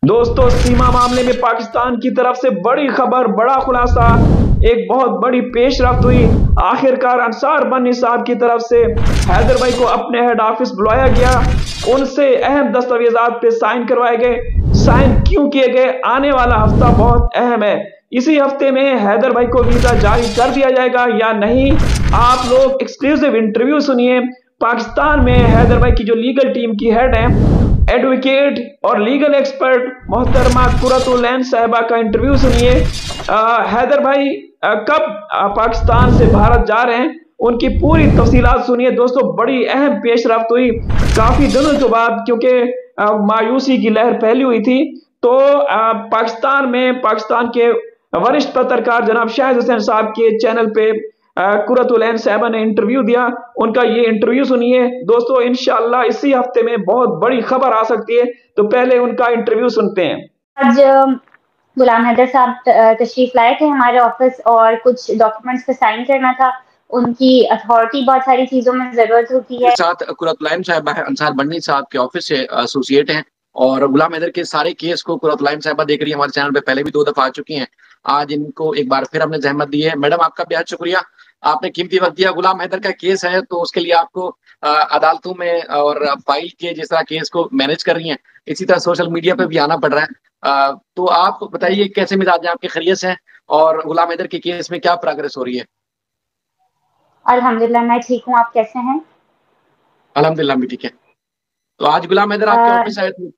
दोस्तों, सीमा मामले में पाकिस्तान की तरफ से बड़ी खबर, बड़ा खुलासा, एक बहुत बड़ी पेशरफ्त हुई। आखिरकार अंसार बनी साहब की तरफ से हैदर भाई को अपने हेड ऑफिस बुलाया गया। उनसे अहम दस्तावेजात पे साइन करवाए गए। साइन क्यों किए गए? आने वाला हफ्ता बहुत अहम है। इसी हफ्ते में हैदर भाई को वीजा जारी कर दिया जाएगा या नहीं? आप लोग एक्सक्लूसिव इंटरव्यू सुनिए। पाकिस्तान में हैदर भाई की जो लीगल टीम की हेड है, एडवोकेट और लीगल एक्सपर्ट मोहतरमा कुरतुल ऐन साहिबा का इंटरव्यू सुनिए। हैदर भाई कब पाकिस्तान से भारत जा रहे हैं, उनकी पूरी तफसीलात सुनिए। दोस्तों, बड़ी अहम पेशरफ्त हुई काफी दिनों के बाद, क्योंकि मायूसी की लहर फैली हुई थी। तो पाकिस्तान में पाकिस्तान के वरिष्ठ पत्रकार जनाब शाहिद हुसैन साहब के चैनल पे कुरतुल ऐन साहिबा ने इंटरव्यू दिया। उनका ये इंटरव्यू सुनिए। दोस्तों, इंशाल्लाह इसी हफ्ते में बहुत बड़ी खबर आ सकती है। तो पहले उनका इंटरव्यू सुनते हैं। आज गुलाम हैदर साहब तशरीफ लाए थे हमारे ऑफिस और कुछ डॉक्यूमेंट्स पे साइन करना था। उनकी अथॉरिटी बहुत सारी चीजों में जरूरत होती है। साथ कुरतुल साहिबा है, अंसार बन्नी साहब के ऑफिस से एसोसिएट हैं और गुलाम हैदर के सारे केस को कुरतुल साहिबा देख रही है। हमारे चैनल पे पहले भी 2 दफा आ चुकी हैं। आज इनको एक बार फिर हमने जहमत दी है। मैडम, आपका बेहद शुक्रिया, आपने कीमती वक्त दिया। गुलाम हैदर का केस है तो उसके लिए आपको अदालतों में और फाइल के जिस तरह केस को मैनेज कर रही हैं, इसी तरह सोशल मीडिया पे भी आना पड़ रहा है। तो आप बताइए कैसे मिजाज हैं आपके, खैरियत हैं? और गुलाम हैदर के केस में क्या प्रोग्रेस हो रही है? अल्हम्दुलिल्लाह, मैं ठीक हूँ। आप कैसे हैं? अल्हम्दुलिल्लाह भी ठीक है। तो आज गुलाम हैदर आपके ऑफिस आए थे?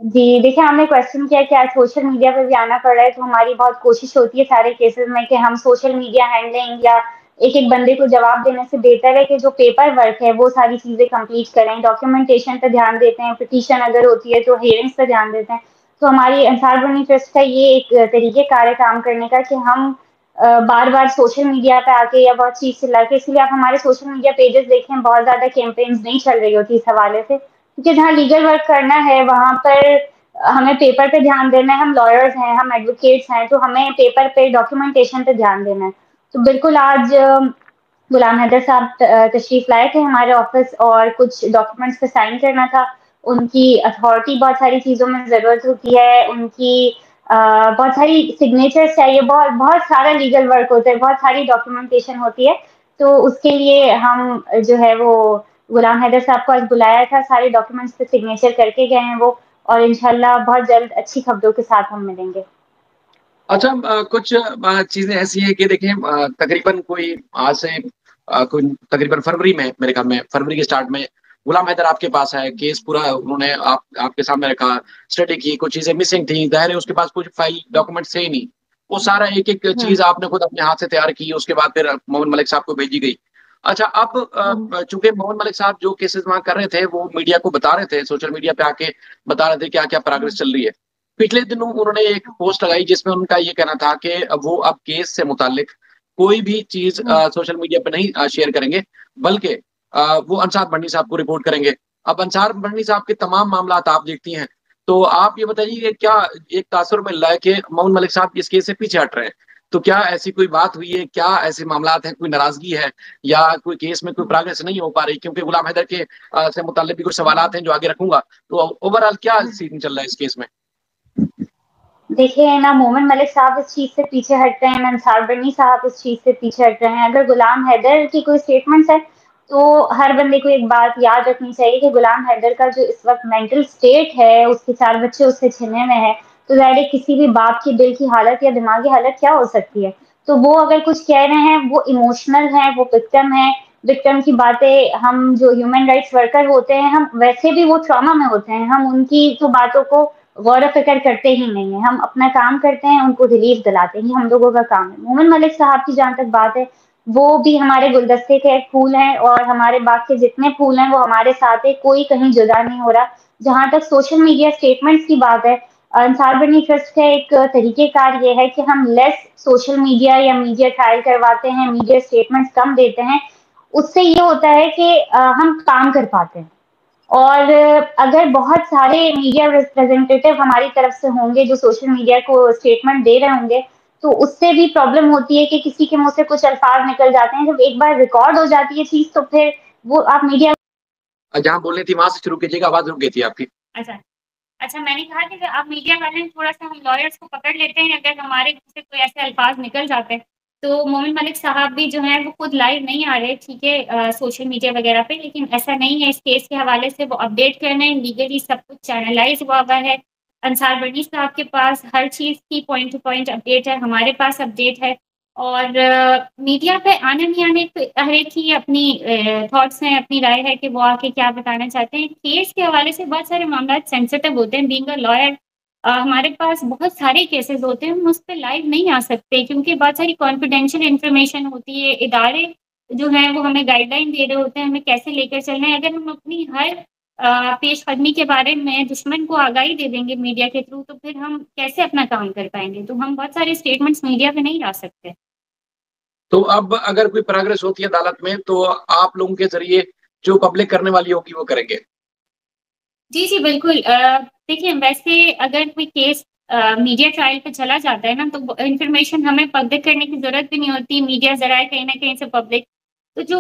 जी, देखिए, हमने क्वेश्चन किया कि आज सोशल मीडिया पे भी आना पड़ रहा है, तो हमारी बहुत कोशिश होती है सारे केसेस में कि हम सोशल मीडिया हैंडलिंग या एक-एक बंदे को जवाब देने से बेहतर है कि जो पेपर वर्क है वो सारी चीज़ें कंप्लीट करें, डॉक्यूमेंटेशन पे ध्यान देते हैं, पिटीशन अगर होती है तो हियरिंग्स पे ध्यान देते हैं। तो हमारी अंसार बनी ट्रस्ट का ये एक तरीक़ेकार है काम करने का कि हम बार-बार सोशल मीडिया पे आके या बहुत चीख-चिल्ला के, इसलिए आप हमारे सोशल मीडिया पेजेस देखें, बहुत ज़्यादा कैंपेन्स नहीं चल रही होती इस हवाले से। क्योंकि जहाँ लीगल वर्क करना है वहाँ पर हमें पेपर पे ध्यान देना है। हम लॉयर्स हैं, हम एडवोकेट्स हैं, तो हमें पेपर पे डॉक्यूमेंटेशन पे ध्यान देना है। तो बिल्कुल आज गुलाम हैदर साहब तशरीफ लाए थे हमारे ऑफिस और कुछ डॉक्यूमेंट्स पे साइन करना था। उनकी अथॉरिटी बहुत सारी चीज़ों में ज़रूरत होती है। उनकी बहुत सारी सिग्नेचर्स चाहिए, बहुत बहुत सारा लीगल वर्क होता है, बहुत सारी डॉक्यूमेंटेशन होती है। तो उसके लिए हम जो है वो गुलाम हैदर साहब को आज बुलाया था, सारे डॉक्यूमेंट्स पे सिग्नेचर करके गए हैं वो, और इंशाल्लाह बहुत जल्द अच्छी खबरों के साथ हम मिलेंगे। अच्छा, कुछ चीजें ऐसी हैं कि देखें, तकरीबन कोई आज से कोई तकरीबन फरवरी में, मेरे ख्याल में फरवरी के स्टार्ट में गुलाम हैदर आपके पास आए, केस पूरा उन्होंने आपके सामने रखा, स्टडी की, कुछ चीजें मिसिंग थी, जाहिर है उसके पास कुछ फाइल डॉक्यूमेंट थे ही नहीं। वो सारा एक-एक चीज आपने खुद अपने हाथ से तैयार की, उसके बाद फिर मोहम्मद मलिक साहब को भेजी गई। अच्छा, अब चूंकि मोहम्मद मलिक साहब जो केसेस वहाँ कर रहे थे वो मीडिया को बता रहे थे, सोशल मीडिया पे आके बता रहे थे क्या-क्या प्रोग्रेस चल रही है। पिछले दिनों उन्होंने एक पोस्ट लगाई जिसमें उनका ये कहना था कि वो अब केस से मुताल्लिक कोई भी चीज सोशल मीडिया पे नहीं शेयर करेंगे, बल्कि वो अंसार बन्नी साहब को रिपोर्ट करेंगे। अब अंसार बन्नी साहब के तमाम मामलात आप देखती हैं, तो आप ये बताइए कि क्या एक तासुर मिल रहा है कि मोहम्मद मलिक साहब इस केस से पीछे हट रहे हैं? तो क्या ऐसी कोई बात हुई है? क्या ऐसे मामलात हैं, कोई नाराजगी है या कोई केस में कोई प्रोग्रेस नहीं हो पा रही? क्योंकि गुलाम हैदर के से मुताल्लिक भी कुछ सवालात हैं जो आगे रखूंगा। तो ओवरऑल क्या सीन चल रहा है इस केस में? देखिए ना, मोमिन मलिक साहब इस चीज़ से पीछे हट रहे हैं, ना अंसार बनी साहब इस चीज़ से पीछे हट रहे हैं। अगर गुलाम हैदर की कोई स्टेटमेंट्स है, तो हर बंदे को एक बात याद रखनी चाहिए कि गुलाम हैदर का जो इस वक़्त मेंटल स्टेट है, उसके 4 बच्चे उससे छिने में हैं, तो ज़ाहिर है किसी भी बाप की दिल की हालत या दिमागी हालत क्या हो सकती है। तो वो अगर कुछ कह रहे हैं, वो इमोशनल हैं, वो विक्टिम हैं। विक्टिम की बातें, हम जो ह्यूमन राइट्स वर्कर होते हैं, हम वैसे भी वो ट्रॉमा में होते हैं, हम उनकी तो बातों को गौर-फ़िक्र करते ही नहीं हैं। हम अपना काम करते हैं, उनको रिलीफ़ दिलाते हैं, ये हम लोगों का काम है। मोमिन मलिक साहब की जहाँ तक बात है, वो भी हमारे गुलदस्ते के एक फूल हैं और हमारे बाग के जितने फूल हैं, वो हमारे साथ है, कोई कहीं जुदा नहीं हो रहा। जहाँ तक सोशल मीडिया स्टेटमेंट्स की बात है, अंसार बनी ट्रस्ट का एक तरीक़ेकार ये है कि हम लेस सोशल मीडिया या मीडिया ट्रायल करवाते हैं, मीडिया स्टेटमेंट्स कम देते हैं। उससे ये होता है कि हम काम कर पाते हैं। और अगर बहुत सारे मीडिया रिप्रेजेंटेटिव हमारी तरफ से होंगे जो सोशल मीडिया को स्टेटमेंट दे रहे होंगे, तो उससे भी प्रॉब्लम होती है कि किसी के मुँह से कुछ अल्फाज़ निकल जाते हैं। जब एक बार रिकॉर्ड हो जाती है चीज़, तो फिर वो आप मीडिया जहाँ बोलनी थी वहाँ से शुरू कीजिएगा, आवाज़ रुक गई थी आपकी। अच्छा। अच्छा, मैंने कहा कि अगर आप मीडिया वाले थोड़ा-सा हम लॉयर्स को पकड़ लेते हैं, अगर हमारे मुँह से कोई ऐसे अल्फाज़ निकल जाते हैं, तो मोमिन मलिक साहब भी जो हैं वो खुद लाइव नहीं आ रहे, ठीक है, सोशल मीडिया वगैरह पे, लेकिन ऐसा नहीं है, इस केस के हवाले से वो अपडेट कर रहे हैं, लीगली सब कुछ चैनलाइज़ हुआ हुआ है। अंसार बर्नी साहब के पास हर चीज़ की पॉइंट टू पॉइंट अपडेट है, हमारे पास अपडेट है और मीडिया पे आने नहीं आने तो हर एक की अपनी थॉट्स हैं, अपनी राय है कि वो आके क्या बताना चाहते हैं। केस के हवाले से बहुत सारे मामला सेंसिटिव होते हैं, बीइंग अ लॉयर हमारे पास बहुत सारे केसेस होते हैं, हम उस पे लाइव नहीं आ सकते क्योंकि बहुत सारी कॉन्फिडेंशियल इन्फॉर्मेशन होती है। इदारे जो हैं वो हमें गाइडलाइन दे रहे होते हैं, हमें कैसे लेकर चलना है। अगर हम अपनी हर पेशकदमी के बारे में दुश्मन को आगाही दे देंगे मीडिया के थ्रू, तो फिर हम कैसे अपना काम कर पाएँगे? तो हम बहुत सारे स्टेटमेंट्स मीडिया पे नहीं ला सकते। तो अब अगर कोई प्रोग्रेस होती है अदालत में, तो आप लोगों के ज़रिए जो पब्लिक करने वाली होगी, वो करेंगे? जी, जी, बिल्कुल। देखिए वैसे अगर कोई केस मीडिया ट्रायल पे चला जाता है ना, तो इन्फॉर्मेशन हमें पब्लिक करने की ज़रूरत भी नहीं होती, मीडिया ज़राए कहीं न कहीं से पब्लिक। तो जो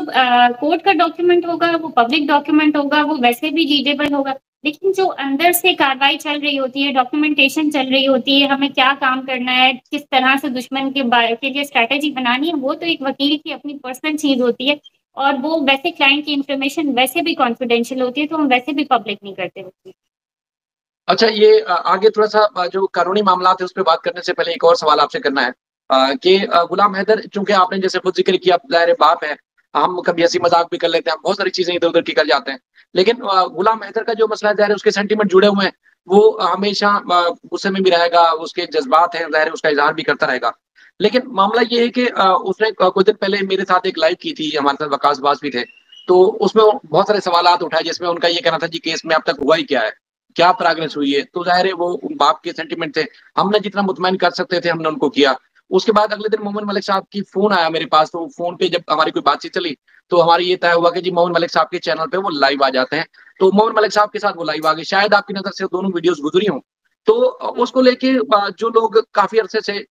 कोर्ट का डॉक्यूमेंट होगा, वो पब्लिक डॉक्यूमेंट होगा, वो वैसे भी रीडेबल होगा। लेकिन जो अंदर से कार्रवाई चल रही होती है, डॉक्यूमेंटेशन चल रही होती है, हमें क्या काम करना है, किस तरह से दुश्मन के लिए स्ट्रैटेजी बनानी है, वो तो एक वकील की अपनी पर्सनल चीज़ होती है। और वो वैसे क्लाइंट की इन्फॉर्मेशन वैसे भी कॉन्फिडेंशियल होती है, तो हम वैसे भी पब्लिक नहीं करते उसकी। अच्छा, ये आगे थोड़ा-सा जो कानूनी मामलात है, उस पे बात करने से पहले एक और सवाल आपसे करना है कि गुलाम हैदर, चूँकि आपने जैसे खुद ज़िक्र किया, ज़ाहिर है बाप है, हम कभी हँसी-मज़ाक भी कर लेते हैं, बहुत सारी चीज़ें इधर-उधर की कर जाते हैं। लेकिन गुलाम हैदर का जो मसला है, ज़ाहिर है उसके सेंटीमेंट जुड़े हुए हैं, वो हमेशा गुस्से में भी रहेगा, उसके जज़्बात हैं, ज़ाहिर है उसका इज़हार भी करता रहेगा। लेकिन मामला ये है कि उसने कुछ दिन पहले मेरे साथ एक लाइव की थी, हमारे साथ वकास बाज़ भी थे, तो उसमें वो बहुत सारे सवालात उठाए, जिसमें उनका ये कहना था जी केस में अब तक हुआ ही क्या है? क्या प्रोग्रेस हुई है? तो ज़ाहिर है वो बाप के सेंटीमेंट थे। हमने जितना मुतमईन कर सकते थे, हमने उनको किया। उसके बाद अगले दिन मोमिन मलिक साहब की फ़ोन आया मेरे पास, तो फ़ोन पे जब हमारी कोई बातचीत चली, तो हमारी ये तय हुआ कि जी मोमिन मलिक साहब के चैनल पे वो लाइव आ जाते हैं। तो मोमिन मलिक साहब के साथ वो लाइव आ गए। शायद आपकी नज़र से दोनों वीडियोज़ गुज़री हों। तो उसको लेके जो लोग काफ़ी अरसे से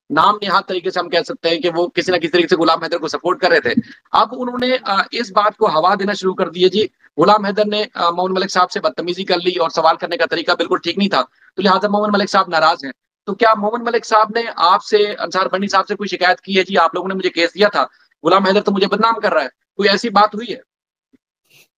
नाम नेहाद तरीके से हम कह सकते हैं कि वो किसी न किसी तरीके से गुलाम हैदर को सपोर्ट कर रहे थे। अब उन्होंने इस बात को हवा देना शुरू कर दी है जी, गुलाम हैदर ने मोमिन मलिक साहब से बदतमीज़ी कर ली और सवाल करने का तरीका बिल्कुल ठीक नहीं था। तो लिहाज़ा मोमिन मलिक साहब नाराज़ हैं। तो क्या मोमिन मलिक साहब ने आपसे, अंसार बनी साहब से कोई शिकायत की है जी, आप लोगों ने मुझे केस दिया था, गुलाम हैदर तो मुझे बदनाम कर रहा है। कोई ऐसी बात हुई है?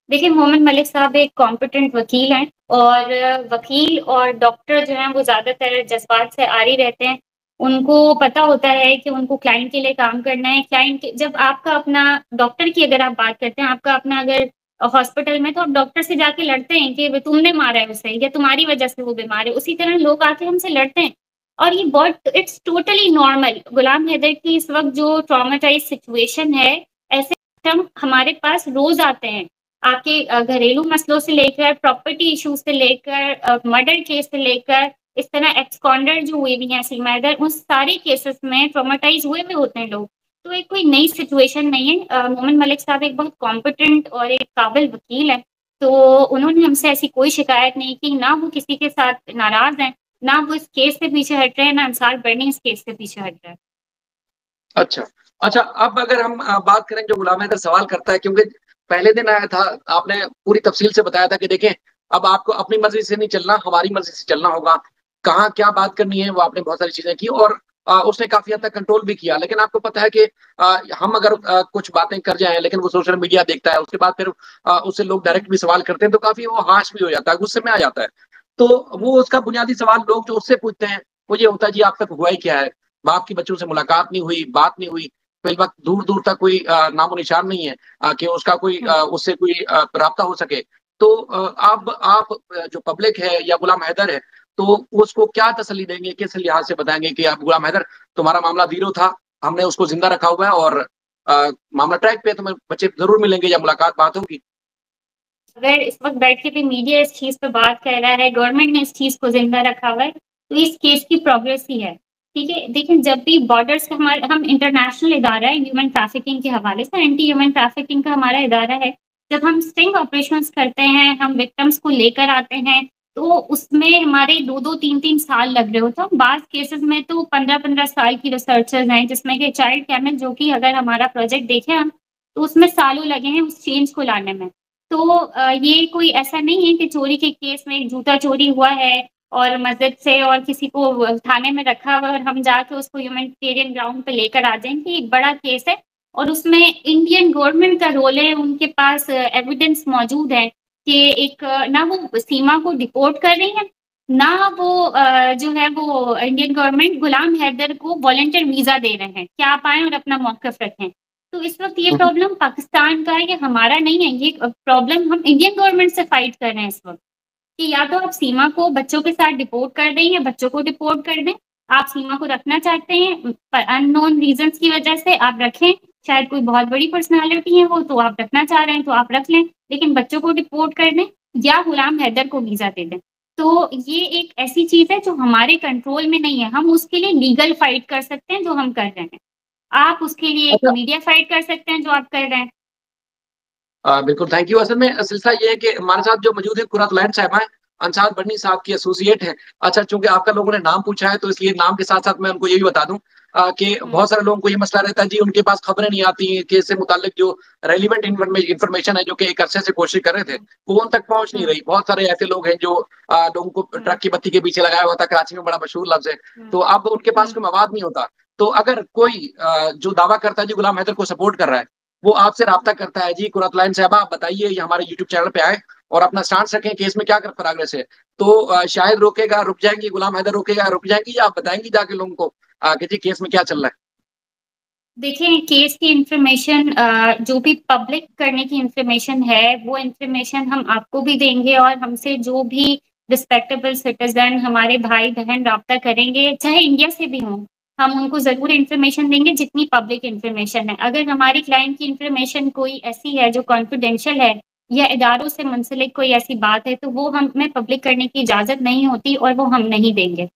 देखिए, मोहम्मद मलिक साहब एक कॉम्पिटेंट वकील हैं और वकील और डॉक्टर जो हैं वो ज़्यादातर जज़्बात से आरी रहते हैं। उनको पता होता है कि उनको क्लाइंट के लिए काम करना है। क्लाइंट जब आपका अपना डॉक्टर की अगर आप बात करते हैं, आपका अपना अगर हॉस्पिटल में तो आप डॉक्टर से जाके लड़ते हैं कि तुमने मारा है उसे या तुम्हारी वज़ह से वो बीमार है। उसी तरह लोग आके हमसे लड़ते हैं और ये बहुत इट्स टोटली नॉर्मल। गुलाम हैदर की इस वक़्त जो ट्रॉमाटाइज़ सिचुएशन है, ऐसे सिम्पटम हमारे पास रोज़ आते हैं। आपके घरेलू मसलों से लेकर प्रॉपर्टी इश्यूज से लेकर मर्डर केस से लेकर इस तरह एक्सकॉन्डर जो हुए भी हैं सीमाइदर, उन सारे केसेस में ट्रॉमाटाइज हुए भी होते हैं लोग। तो एक कोई नई सिचुएशन नहीं है। मोमिन मलिक साहब एक बहुत कॉम्पिटेंट और एक काबिल वकील है, तो उन्होंने हमसे ऐसी कोई शिकायत नहीं की, ना वो किसी के साथ नाराज हैं, ना वो इस केस से पीछे हट रहे हैं, ना अंसार बर्नी इस केस से पीछे हट रहा है। अच्छा। अच्छा, अब अगर हम बात करें जो गुलाम हैदर सवाल करता है, क्योंकि पहले दिन आया था, आपने पूरी तफ़सील से बताया था कि देखें, अब आपको अपनी मर्ज़ी से नहीं चलना, हमारी मर्ज़ी से चलना होगा। कहाँ क्या बात करनी है, वो आपने बहुत सारी चीज़ें की और उसने काफ़ी हद तक कंट्रोल भी किया। लेकिन आपको पता है कि हम अगर कुछ बातें कर जाएँ, लेकिन वो सोशल मीडिया देखता है, उसके बाद फिर उससे लोग डायरेक्ट भी सवाल करते हैं, तो काफ़ी वो हार्श भी हो जाता है, गुस्से में आ जाता है। तो वो उसका बुनियादी सवाल लोग जो उससे पूछते हैं, वो ये होता है, जी अब तक हुआ ही क्या है? बाप के बच्चों से मुलाकात नहीं हुई, बात नहीं हुई, फिल वक़्त दूर-दूर तक कोई नामो-निशान नहीं है कि उसका कोई हुँ। उससे कोई राब्ता हो सके। तो अब आप जो पब्लिक है या गुलाम हैदर है, तो उसको क्या तसल्ली देंगे? किस लिहाज़ से बताएँगे कि आप गुलाम हैदर, तुम्हारा मामला ज़ीरो था, हमने उसको ज़िंदा रखा हुआ है और मामला ट्रैक पे है, तुम्हें बच्चे ज़रूर मिलेंगे या मुलाकात बात होगी? अगर इस वक़्त बैठ के भी मीडिया इस चीज़ पे बात कर रहा है, गवर्नमेंट ने इस चीज़ को ज़िंदा रखा हुआ है, तो इस केस की प्रोग्रेस ही है। ठीक है? देखिए जब भी बॉर्डर्स का हम इंटरनेशनल इदारा है ह्यूमन ट्रैफिकिंग के हवाले से, एंटी ह्यूमन ट्रैफिकिंग का हमारा इदारा है। जब हम स्टिंग ऑपरेशंस करते हैं, हम विक्टिम्स को लेकर आते हैं, तो उसमें हमारे 2-2 3-3 साल लग रहे होते हैं। बाज़ केसेज़ में तो 15-15 साल की रिसर्चर्स हैं, जिसमें कि चाइल्ड केमिस्ट जो कि अगर हमारा प्रोजेक्ट देखें हम, तो उसमें सालों लगे हैं उस चेंज को लाने में। तो ये कोई ऐसा नहीं है कि चोरी के केस में एक जूता चोरी हुआ है और मस्जिद से और किसी को थाने में रखा हुआ है और हम जाके उसको ह्यूमैनिटेरियन ग्राउंड पे लेकर आ जाएँगे, एक बड़ा केस है और उसमें इंडियन गवर्नमेंट का रोल है, उनके पास एविडेंस मौजूद है कि एक ना वो सीमा को डिपोर्ट कर रही है, ना वो जो है वो इंडियन गवर्नमेंट गुलाम हैदर को वॉलंटियर वीज़ा दे रहे हैं, कि आप आएँ और अपना मौक़िफ़ रखें। तो इस वक़्त ये प्रॉब्लम पाकिस्तान का है, ये हमारा नहीं है, ये प्रॉब्लम हम इंडियन गवर्नमेंट से फाइट कर रहे हैं इस वक़्त, कि या तो आप सीमा को बच्चों के साथ डिपोर्ट कर दें या बच्चों को डिपोर्ट कर दें। आप सीमा को रखना चाहते हैं अननोन रीज़न्स की वज़ह से आप रखें, शायद कोई बहुत बड़ी पर्सनैलिटी है वो, तो आप रखना चाह रहे हैं तो आप रख लें, लेकिन बच्चों को डिपोर्ट कर दें या गुलाम हैदर को वीज़ा दे दें। तो ये एक ऐसी चीज़ है जो हमारे कंट्रोल में नहीं है, हम उसके लिए लीगल फाइट कर सकते हैं जो हम कर रहे हैं। आप उसके लिए एक अच्छा। मीडिया फाइट कर सकते हैं जो आप कर रहे हैं। बिल्कुल, थैंक यू। असल में सिलसिला ये है कि हमारे साथ जो मौजूद है कुरात लैंड साहिबा हैं, अंसार बन्नी साहब की एसोसिएट हैं। अच्छा, चूँकि आपका लोगों ने नाम पूछा है, तो इसलिए नाम के साथ-साथ मैं उनको ये भी बता दूँ कि हुँ, बहुत सारे लोगों को ये मसला रहता है जी, उनके पास खबरें नहीं आती हैं, केस से मुताल्लिक जो रेलेवेंट इन्फॉर्मेशन है, जो कि एक अरसे से कोशिश कर रहे थे, हुँ, वो उन तक पहुँच नहीं हुँ, रही। बहुत सारे ऐसे लोग हैं जो लोगों को हुँ, ट्रक की बत्ती के पीछे लगाया हुआ था, कराची में बड़ा मशहूर लफ्ज़ है। हुँ, तो अब उनके पास हुँ, कोई मवाद नहीं होता। तो अगर कोई जो दावा करता है जी गुलाम हैदर को सपोर्ट कर रहा है, वो आपसे राब्ता करता है जी कुरात लाइन साहिबा आप बताइए ये हमारे यूट्यूब चैनल पे आएँ और अपना स्टांस रखें केस में क्या प्रोग्रेस है। तो शायद रोकेगा, रुक जाएँगी, गुलाम हैदर रोकेगा, रुक जाएँगी या आप बताएँगी जाके लोगों को कि जी केस में क्या चल रहा है? देखिए, केस की इन्फॉर्मेशन जो भी पब्लिक करने की इन्फॉर्मेशन है, वो इन्फॉर्मेशन हम आपको भी देंगे और हमसे जो भी रिस्पेक्टेबल सिटिज़न हमारे भाई-बहन राब्ता करेंगे, चाहे इंडिया से भी हों, हम उनको ज़रूर इन्फॉर्मेशन देंगे जितनी पब्लिक इन्फॉर्मेशन है। अगर हमारी क्लाइंट की इन्फॉर्मेशन कोई ऐसी है जो कॉन्फिडेंशियल है या इदारों से मुंसलिक कोई ऐसी बात है, तो वो हमें पब्लिक करने की इजाज़त नहीं होती और वो हम नहीं देंगे।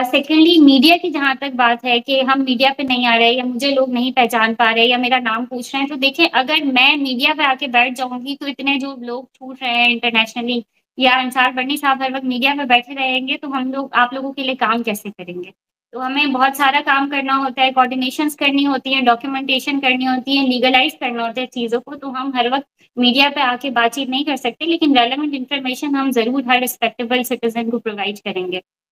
सेकेंडली मीडिया की जहाँ तक बात है कि हम मीडिया पे नहीं आ रहे या मुझे लोग नहीं पहचान पा रहे या मेरा नाम पूछ रहे हैं, तो देखिए अगर मैं मीडिया पे आके बैठ जाऊँगी तो इतने जो लोग छूट रहे हैं इंटरनेशनली या अंसार बर्नी साहब हर वक़्त मीडिया में बैठे रहेंगे तो हम लोग आप लोगों के लिए काम कैसे करेंगे? तो हमें बहुत सारा काम करना होता है, कोऑर्डिनेशंस करनी होती हैं, डॉक्यूमेंटेशन करनी होती है, लीगलाइज़ करना होता है चीज़ों को, तो हम हर वक़्त मीडिया पे आके बातचीत नहीं कर सकते, लेकिन रेलेवेंट इन्फॉर्मेशन हम ज़रूर हर रिस्पेक्टेबल सिटिज़न को प्रोवाइड करेंगे।